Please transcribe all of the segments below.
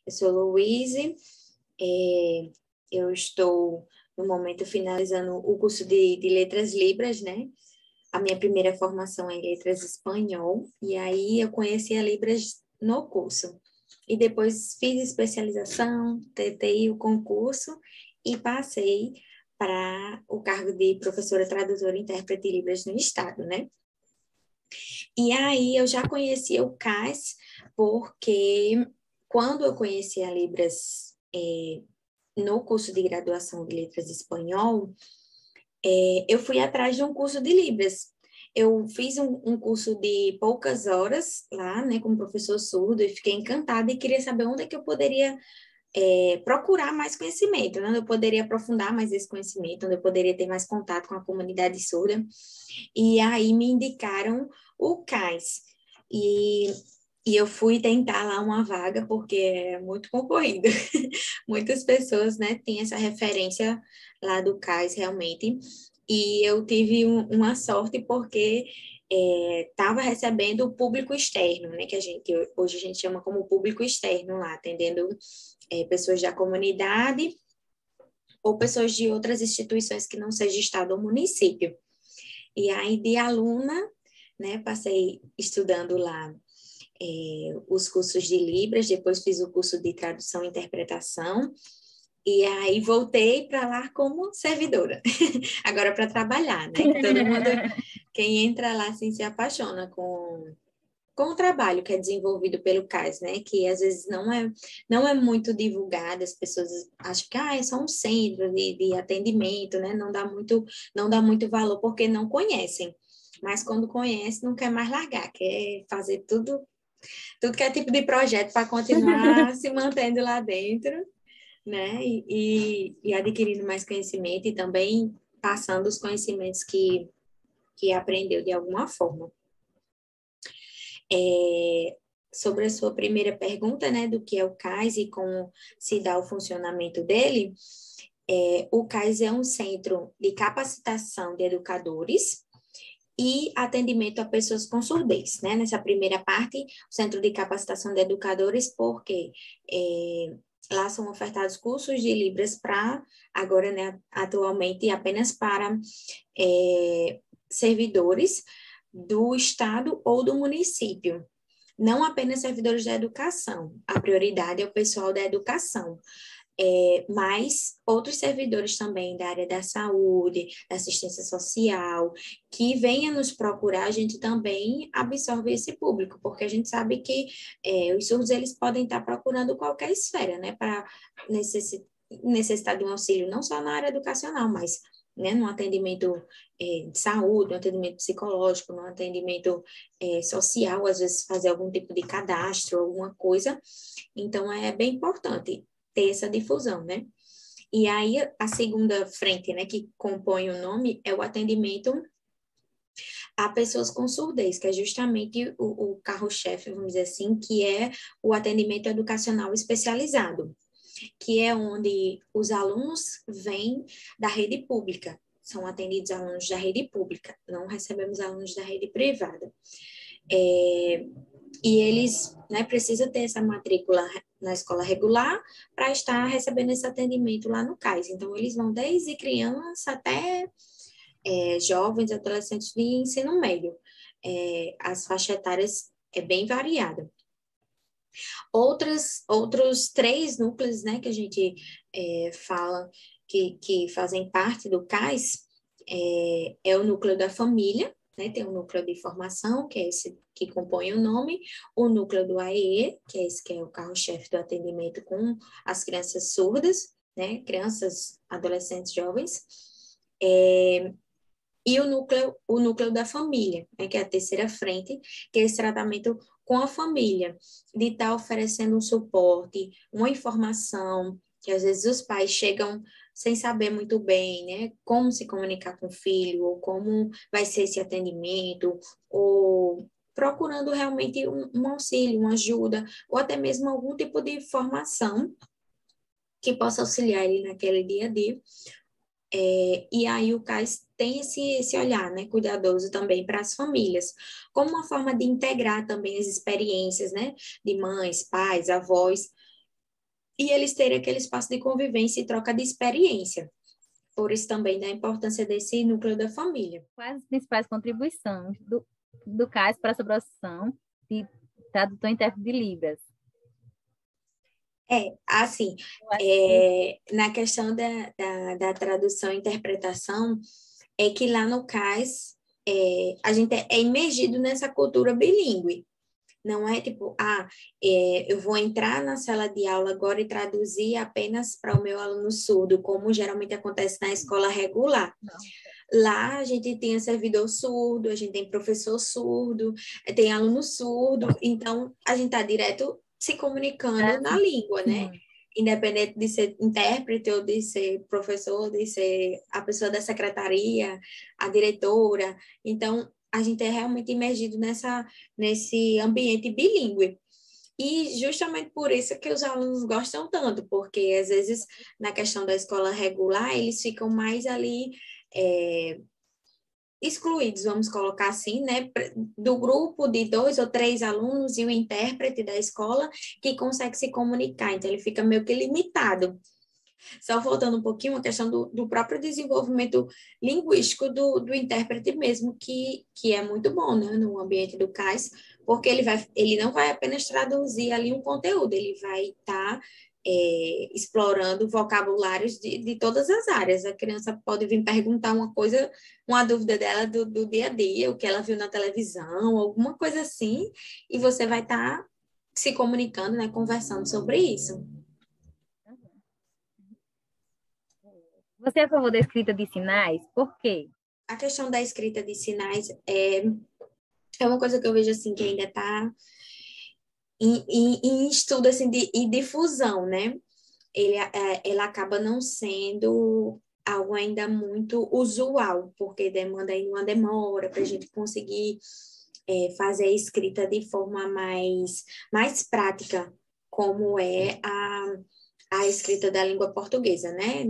Eu sou Luíse, eu estou, no momento, finalizando o curso de Letras Libras, né? A minha primeira formação é em Letras Espanhol, e aí eu conheci a Libras no curso. E depois fiz especialização, tentei o concurso e passei para o cargo de professora tradutora e intérprete de Libras no estado, né? E aí eu já conhecia o CAS, porque quando eu conheci a Libras no curso de graduação de Letras Espanhol, eu fui atrás de um curso de Libras. Eu fiz um curso de poucas horas lá, né, como professor surdo, e fiquei encantada e queria saber onde é que eu poderia procurar mais conhecimento, né? Onde eu poderia aprofundar mais esse conhecimento, onde eu poderia ter mais contato com a comunidade surda. E aí me indicaram o CAIS. E eu fui tentar lá uma vaga, porque é muito concorrido. Muitas pessoas, né, têm essa referência lá do CAIS, realmente. E eu tive uma sorte, porque estava recebendo o público externo, né, que hoje a gente chama como público externo lá, atendendo pessoas da comunidade ou pessoas de outras instituições que não seja estado ou município. E aí, de aluna, né, passei estudando lá os cursos de Libras, depois fiz o curso de tradução e interpretação, e aí voltei para lá como servidora, agora para trabalhar, né? Que todo mundo, quem entra lá assim, se apaixona com o trabalho que é desenvolvido pelo CAS, né? Que às vezes não é muito divulgado, as pessoas acham que é só um centro de atendimento, né? Não dá muito valor porque não conhecem. Mas quando conhece, não quer mais largar, quer fazer tudo que é tipo de projeto para continuar se mantendo lá dentro, né? E adquirindo mais conhecimento e também passando os conhecimentos que aprendeu de alguma forma. Sobre a sua primeira pergunta, né, do que é o CAIS e como se dá o funcionamento dele, o CAIS é um centro de capacitação de educadores e atendimento a pessoas com surdez, né? Nessa primeira parte, o Centro de Capacitação de Educadores, porque lá são ofertados cursos de Libras para, agora, né, atualmente, apenas para servidores do estado ou do município. Não apenas servidores da educação, a prioridade é o pessoal da educação. Mas outros servidores também da área da saúde, da assistência social, que venha nos procurar, a gente também absorve esse público, porque a gente sabe que os surdos eles podem estar procurando qualquer esfera, né, para necessitar de um auxílio, não só na área educacional, mas né, no atendimento de saúde, no atendimento psicológico, no atendimento social, às vezes fazer algum tipo de cadastro, alguma coisa. Então, é bem importante ter essa difusão, né? E aí, a segunda frente, né, que compõe o nome, é o atendimento a pessoas com surdez, que é justamente o carro-chefe, vamos dizer assim, que é o atendimento educacional especializado, que é onde os alunos vêm da rede pública, são atendidos alunos da rede pública, não recebemos alunos da rede privada. E eles, né, precisam ter essa matrícula na escola regular para estar recebendo esse atendimento lá no CAIS. Então, eles vão desde criança até jovens, adolescentes de ensino médio. As faixas etárias é bem variada. Outros 3 núcleos, né, que a gente fala que fazem parte do CAIS é o núcleo da família, né, tem o núcleo de formação, que é esse que compõe o nome, o núcleo do AEE, que é esse que é o carro-chefe do atendimento com as crianças surdas, né, crianças, adolescentes, jovens, e o núcleo da família, né, que é a terceira frente, que é esse tratamento com a família, de estar oferecendo um suporte, uma informação, que às vezes os pais chegam sem saber muito bem, né, como se comunicar com o filho, ou como vai ser esse atendimento, ou procurando realmente um auxílio, uma ajuda, ou até mesmo algum tipo de formação que possa auxiliar ele naquele dia a dia. E aí o CAIS tem esse olhar, né, cuidadoso também para as famílias, como uma forma de integrar também as experiências, né, de mães, pais, avós, e eles terem aquele espaço de convivência e troca de experiência. Por isso também da importância desse núcleo da família. Quais as principais contribuições do CAIS para a profissão de tradutor e intérprete de Libras? Assim, na questão da tradução e interpretação, é que lá no CAIS, a gente é imergido nessa cultura bilíngue. Não é tipo, eu vou entrar na sala de aula agora e traduzir apenas para o meu aluno surdo, como geralmente acontece na escola regular. Não. Lá a gente tem servidor surdo, a gente tem professor surdo, tem aluno surdo, então a gente está direto se comunicando na língua, né? Independente de ser intérprete ou de ser professor, de ser a pessoa da secretaria, a diretora. Então, a gente é realmente imergido nesse ambiente bilíngue. E justamente por isso que os alunos gostam tanto, porque às vezes na questão da escola regular, eles ficam mais ali excluídos, vamos colocar assim, né, do grupo de 2 ou 3 alunos e o intérprete da escola que consegue se comunicar, então ele fica meio que limitado. Só voltando um pouquinho, a questão do próprio desenvolvimento linguístico do intérprete mesmo, que é muito bom, né, no ambiente do CAIS, porque ele não vai apenas traduzir ali um conteúdo, ele vai estar explorando vocabulários de todas as áreas. A criança pode vir perguntar uma coisa, uma dúvida dela do dia a dia, o que ela viu na televisão, alguma coisa assim, e você vai estar se comunicando, né, conversando sobre isso. Você é a favor da escrita de sinais? Por quê? A questão da escrita de sinais é uma coisa que eu vejo assim que ainda está em estudo assim, e difusão, né? Ela acaba não sendo algo ainda muito usual, porque demanda aí uma demora para a gente conseguir fazer a escrita de forma mais prática, como é a escrita da língua portuguesa, né?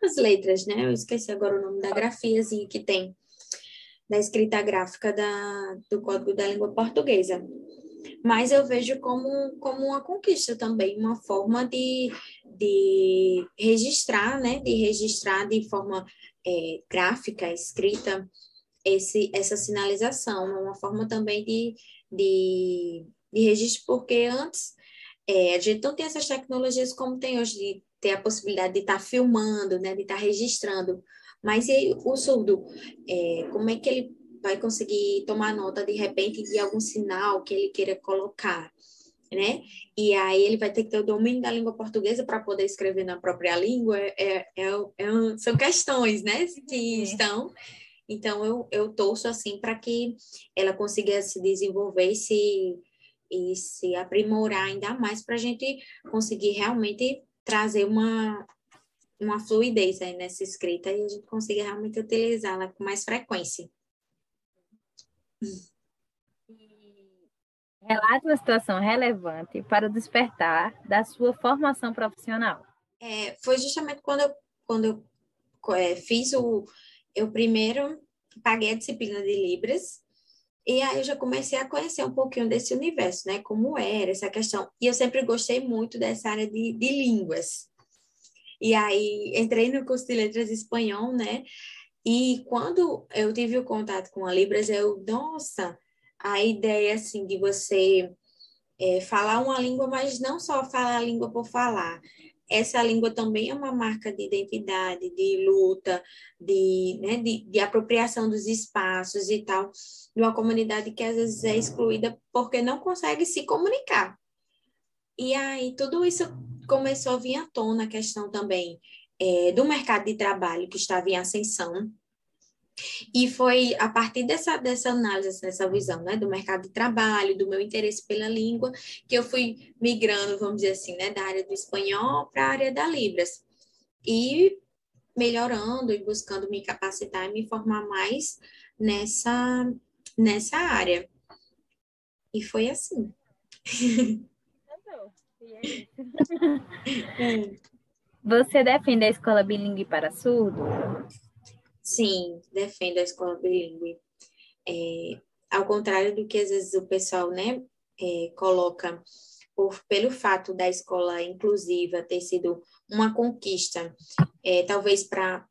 As letras, né? Eu esqueci agora o nome da grafiazinha que tem, da escrita gráfica do Código da Língua Portuguesa. Mas eu vejo como uma conquista também, uma forma de registrar, né? De registrar de forma gráfica, escrita, essa sinalização, uma forma também de registro, porque antes a gente não tem essas tecnologias como tem hoje, de ter a possibilidade de estar filmando, né, de estar registrando. Mas e aí, o surdo, como é que ele vai conseguir tomar nota de repente de algum sinal que ele queira colocar, né? E aí ele vai ter que ter o domínio da língua portuguesa para poder escrever na própria língua. São questões, né, que estão. Então eu torço assim para que ela consiga se desenvolver e se aprimorar ainda mais para a gente conseguir realmente trazer uma fluidez aí nessa escrita e a gente consiga realmente utilizá-la com mais frequência. Relate uma situação relevante para o despertar da sua formação profissional. Foi justamente quando eu fiz eu primeiro paguei a disciplina de Libras, e aí eu já comecei a conhecer um pouquinho desse universo, né? Como era essa questão. E eu sempre gostei muito dessa área de línguas. E aí entrei no curso de letras espanhol, né? E quando eu tive o contato com a Libras, nossa, a ideia assim de você falar uma língua, mas não só falar a língua por falar. Essa língua também é uma marca de identidade, de luta, né, de apropriação dos espaços e tal, de uma comunidade que às vezes é excluída porque não consegue se comunicar. E aí tudo isso começou a vir à tona, a questão também do mercado de trabalho que estava em ascensão. E foi a partir dessa análise, dessa visão, né, do mercado de trabalho, do meu interesse pela língua, que eu fui migrando, vamos dizer assim, né, da área do espanhol para a área da Libras. E melhorando e buscando me capacitar e me formar mais nessa área. E foi assim. Você defende a escola bilíngue para surdo? Sim, defendo a escola bilíngue. Ao contrário do que às vezes o pessoal, né, coloca, pelo fato da escola inclusiva ter sido uma conquista, talvez para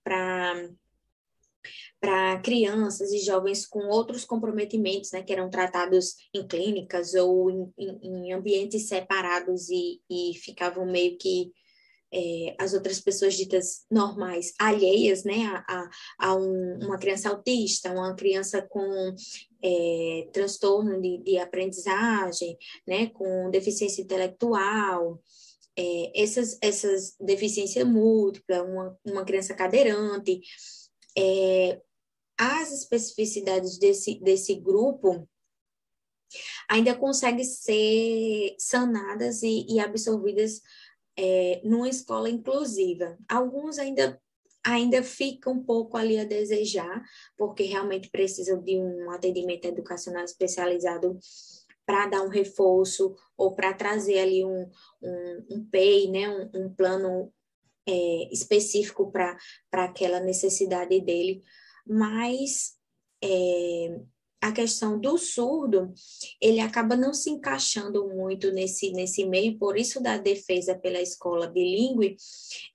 crianças e jovens com outros comprometimentos, né, que eram tratados em clínicas ou em ambientes separados e ficavam meio que as outras pessoas ditas normais, alheias, né, uma criança autista, uma criança com transtorno de aprendizagem, né, com deficiência intelectual, essas deficiência múltipla, uma criança cadeirante, as especificidades desse grupo ainda conseguem ser sanadas e absorvidas numa escola inclusiva. Alguns ainda ficam um pouco ali a desejar, porque realmente precisam de um atendimento educacional especializado para dar um reforço ou para trazer ali um PEI, né, um plano específico para aquela necessidade dele, mas a questão do surdo, ele acaba não se encaixando muito nesse meio, por isso da defesa pela escola bilíngue,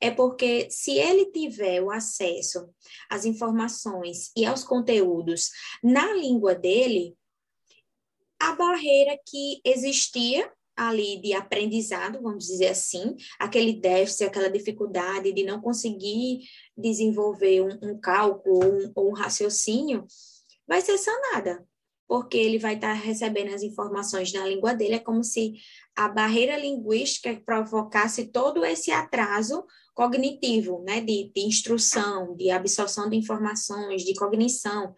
é porque se ele tiver o acesso às informações e aos conteúdos na língua dele, a barreira que existia ali de aprendizado, vamos dizer assim, aquele déficit, aquela dificuldade de não conseguir desenvolver um cálculo ou um raciocínio, vai ser sanada, porque ele vai estar recebendo as informações na língua dele, é como se a barreira linguística provocasse todo esse atraso cognitivo, né, de instrução, de absorção de informações, de cognição.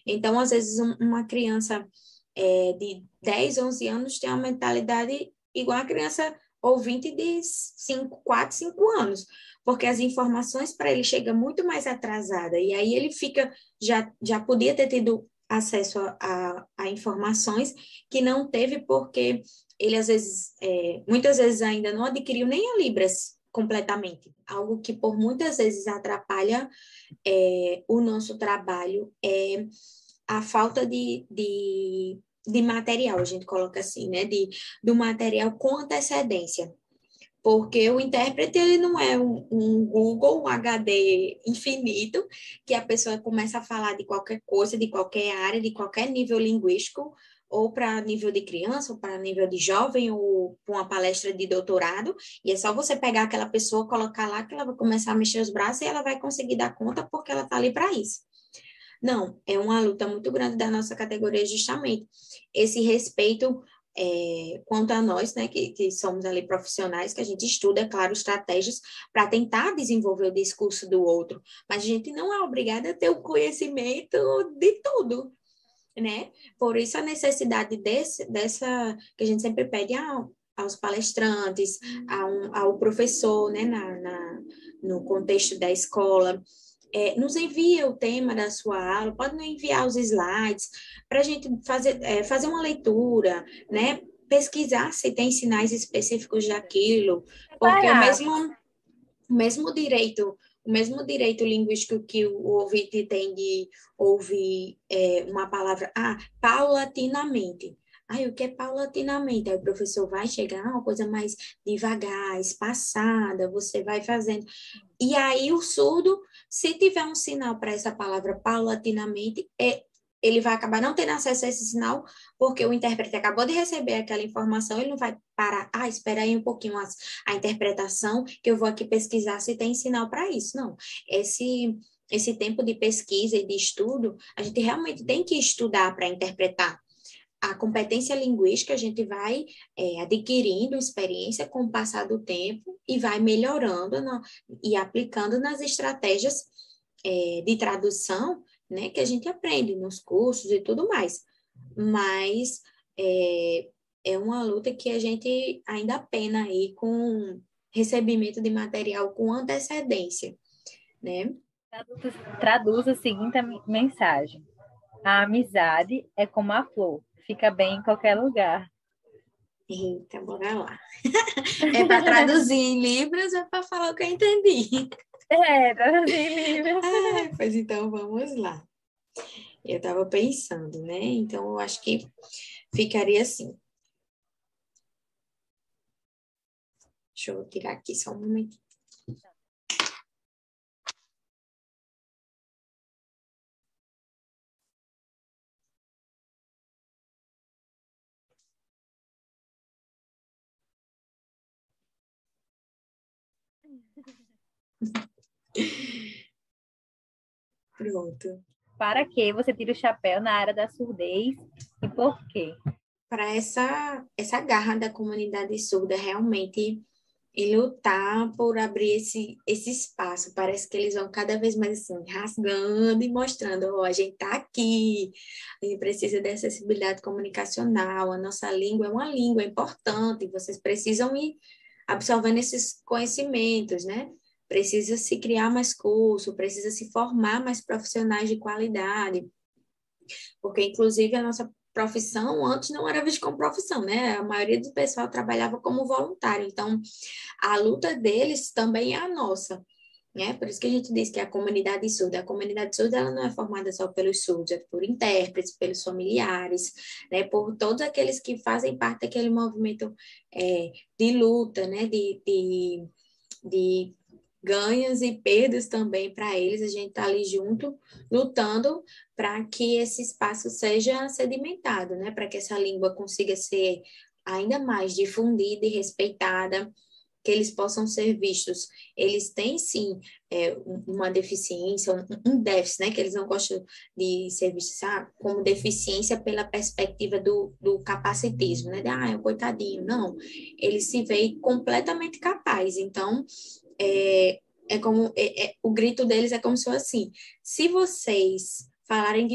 Então, às vezes, uma criança de 10, 11 anos tem uma mentalidade igual a criança ouvinte de 4, 5 anos, porque as informações para ele chegam muito mais atrasada, e aí ele fica, já podia ter tido acesso a informações que não teve porque ele, às vezes, muitas vezes ainda não adquiriu nem a Libras completamente, algo que por muitas vezes atrapalha o nosso trabalho, a falta de material, a gente coloca assim, né? Do material com antecedência. Porque o intérprete, ele não é um Google, um HD infinito, que a pessoa começa a falar de qualquer coisa, de qualquer área, de qualquer nível linguístico, ou para nível de criança, ou para nível de jovem, ou para uma palestra de doutorado, e é só você pegar aquela pessoa, colocar lá, que ela vai começar a mexer os braços e ela vai conseguir dar conta porque ela está ali para isso. Não, é uma luta muito grande da nossa categoria, justamente. Esse respeito quanto a nós, né, que somos ali profissionais, que a gente estuda, é claro, estratégias para tentar desenvolver o discurso do outro, mas a gente não é obrigada a ter o conhecimento de tudo, né? Por isso a necessidade dessa que a gente sempre pede aos palestrantes, ao professor, né, no contexto da escola, nos envia o tema da sua aula, pode nos enviar os slides, para a gente fazer uma leitura, né? Pesquisar se tem sinais específicos daquilo, porque o mesmo direito linguístico que o ouvinte tem de ouvir uma palavra, paulatinamente. Aí, o que é paulatinamente? Aí o professor vai chegar uma coisa mais devagar, espaçada, você vai fazendo. E aí o surdo, se tiver um sinal para essa palavra paulatinamente, ele vai acabar não tendo acesso a esse sinal, porque o intérprete acabou de receber aquela informação, ele não vai parar, espera aí um pouquinho a interpretação, que eu vou aqui pesquisar se tem sinal para isso. Não, esse tempo de pesquisa e de estudo, a gente realmente tem que estudar para interpretar. A competência linguística a gente vai adquirindo experiência com o passar do tempo e vai melhorando e aplicando nas estratégias de tradução, né, que a gente aprende nos cursos e tudo mais. Mas é uma luta que a gente ainda pena aí com recebimento de material com antecedência, né? Traduz a seguinte mensagem: a amizade é como a flor, fica bem em qualquer lugar. Eita, bora lá. É para traduzir em Libras ou é para falar o que eu entendi? Traduzir em Libras. Pois então, vamos lá. Eu estava pensando, né? Então, eu acho que ficaria assim. Deixa eu tirar aqui só um momento. Pronto. Para que você tira o chapéu na área da surdez e por quê? Para essa garra da comunidade surda realmente e lutar por abrir esse espaço. Parece que eles vão cada vez mais assim, rasgando e mostrando, ó, a gente está aqui, a gente precisa de acessibilidade comunicacional, a nossa língua é uma língua importante, vocês precisam ir absorvendo esses conhecimentos, né? Precisa se criar mais curso, precisa se formar mais profissionais de qualidade, porque inclusive a nossa profissão antes não era vista como profissão, né? A maioria do pessoal trabalhava como voluntário, então a luta deles também é a nossa, né? Por isso que a gente diz que a comunidade surda ela não é formada só pelos surdos, é por intérpretes, pelos familiares, né? Por todos aqueles que fazem parte daquele movimento de luta, né? De ganhos e perdas também para eles, a gente está ali junto, lutando para que esse espaço seja sedimentado, né? Para que essa língua consiga ser ainda mais difundida e respeitada, que eles possam ser vistos. Eles têm, sim, uma deficiência, um déficit, né? Que eles não gostam de ser vistos como deficiência pela perspectiva do capacitismo, né? É um coitadinho. Não, eles se veem completamente capazes. Então, o grito deles é como se fosse assim: se vocês falarem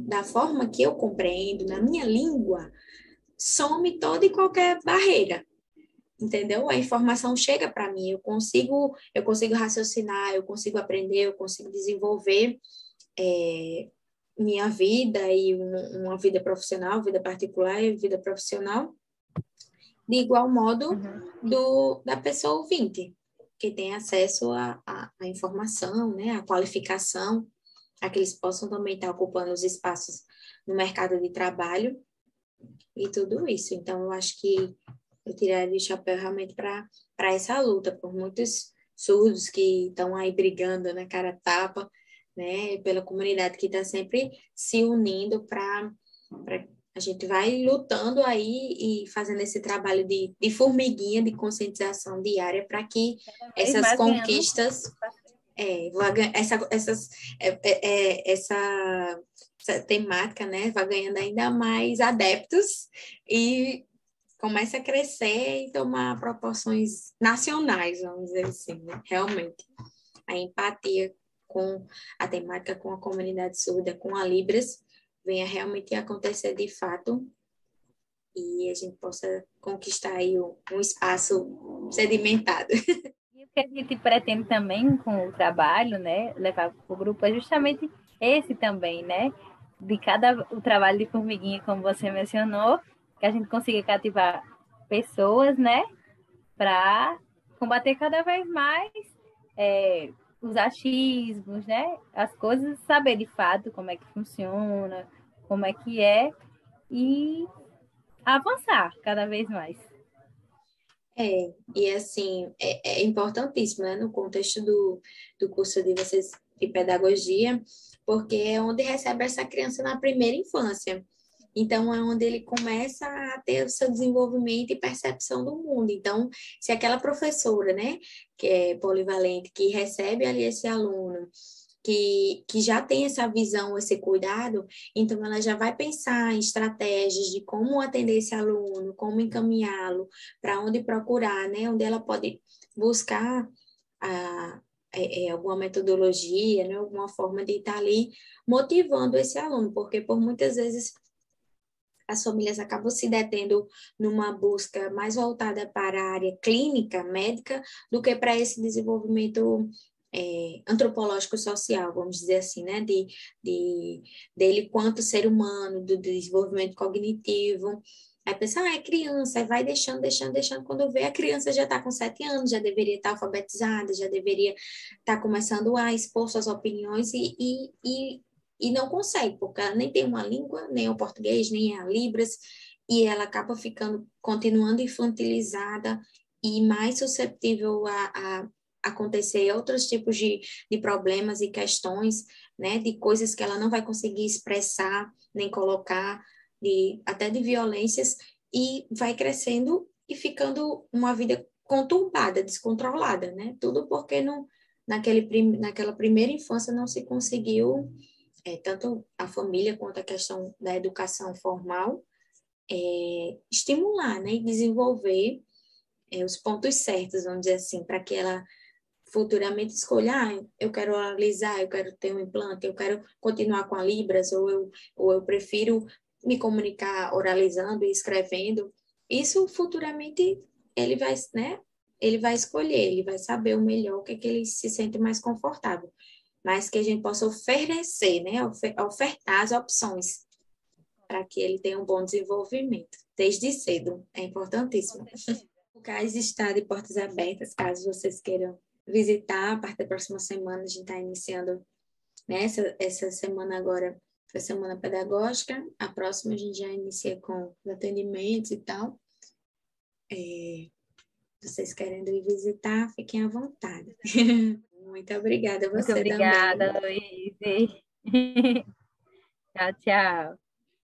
da forma que eu compreendo, na minha língua, some toda e qualquer barreira, entendeu? A informação chega para mim, eu consigo raciocinar, eu consigo aprender, eu consigo desenvolver minha vida e uma vida profissional, vida particular e vida profissional, de igual modo da pessoa ouvinte, que tem acesso à informação, né, à qualificação, a que eles possam também estar ocupando os espaços no mercado de trabalho e tudo isso. Então, eu acho que eu tiraria o chapéu realmente para essa luta, por muitos surdos que estão aí brigando na cara a tapa, né, pela comunidade que está sempre se unindo para a gente vai lutando aí e fazendo esse trabalho de formiguinha, de conscientização diária para que Cada vez essas mais ganhando. conquistas, essa temática, né, vai ganhando ainda mais adeptos e começa a crescer e tomar proporções nacionais, vamos dizer assim, né? Realmente. A empatia com a temática, com a comunidade surda, com a Libras, venha realmente acontecer de fato e a gente possa conquistar aí um espaço sedimentado. E o que a gente pretende também com o trabalho, né, levar para o grupo é justamente esse também, né, o trabalho de formiguinha, como você mencionou, que a gente consiga cativar pessoas, né, para combater cada vez mais os achismos, né, as coisas, saber de fato como é que funciona, como é que é e avançar cada vez mais. E assim, é importantíssimo, né, no contexto do curso de vocês de pedagogia, porque é onde recebe essa criança na primeira infância. Então, é onde ele começa a ter o seu desenvolvimento e percepção do mundo. Então, se aquela professora, né, que é polivalente, que recebe ali esse aluno, que já tem essa visão, esse cuidado, então ela já vai pensar em estratégias de como atender esse aluno, como encaminhá-lo, para onde procurar, né, onde ela pode buscar alguma metodologia, né, alguma forma de estar ali motivando esse aluno, porque por muitas vezes as famílias acabam se detendo numa busca mais voltada para a área clínica, médica, do que para esse desenvolvimento antropológico social, vamos dizer assim, né? Dele quanto ser humano, do desenvolvimento cognitivo. Aí pensa, é criança, aí vai deixando, quando vê a criança já está com 7 anos, já deveria estar alfabetizada, já deveria estar começando a expor suas opiniões e não consegue, porque ela nem tem uma língua, nem o português, nem a Libras, e ela acaba continuando infantilizada e mais susceptível a acontecer outros tipos de problemas e questões, né, de coisas que ela não vai conseguir expressar, nem colocar, até de violências, e vai crescendo e ficando uma vida conturbada, descontrolada, né? Tudo porque não, naquela primeira infância não se conseguiu, tanto a família quanto a questão da educação formal, estimular, né, e desenvolver os pontos certos, vamos dizer assim, para que ela futuramente escolha, eu quero alisar, eu quero ter um implante, eu quero continuar com a Libras, ou eu prefiro me comunicar oralizando e escrevendo. Isso futuramente ele vai, né? Ele vai escolher, ele vai saber o melhor, o que é que ele se sente mais confortável. Mas que a gente possa oferecer, né? Ofertar as opções para que ele tenha um bom desenvolvimento, desde cedo. É importantíssimo. O CAIS está de portas abertas, caso vocês queiram visitar. A partir da próxima semana, a gente está iniciando, né, essa semana agora, foi a semana pedagógica. A próxima a gente já inicia com os atendimentos e tal. Vocês querendo ir visitar, fiquem à vontade. Muito obrigada a Muito você também. obrigada, Luiz. Tchau, tchau.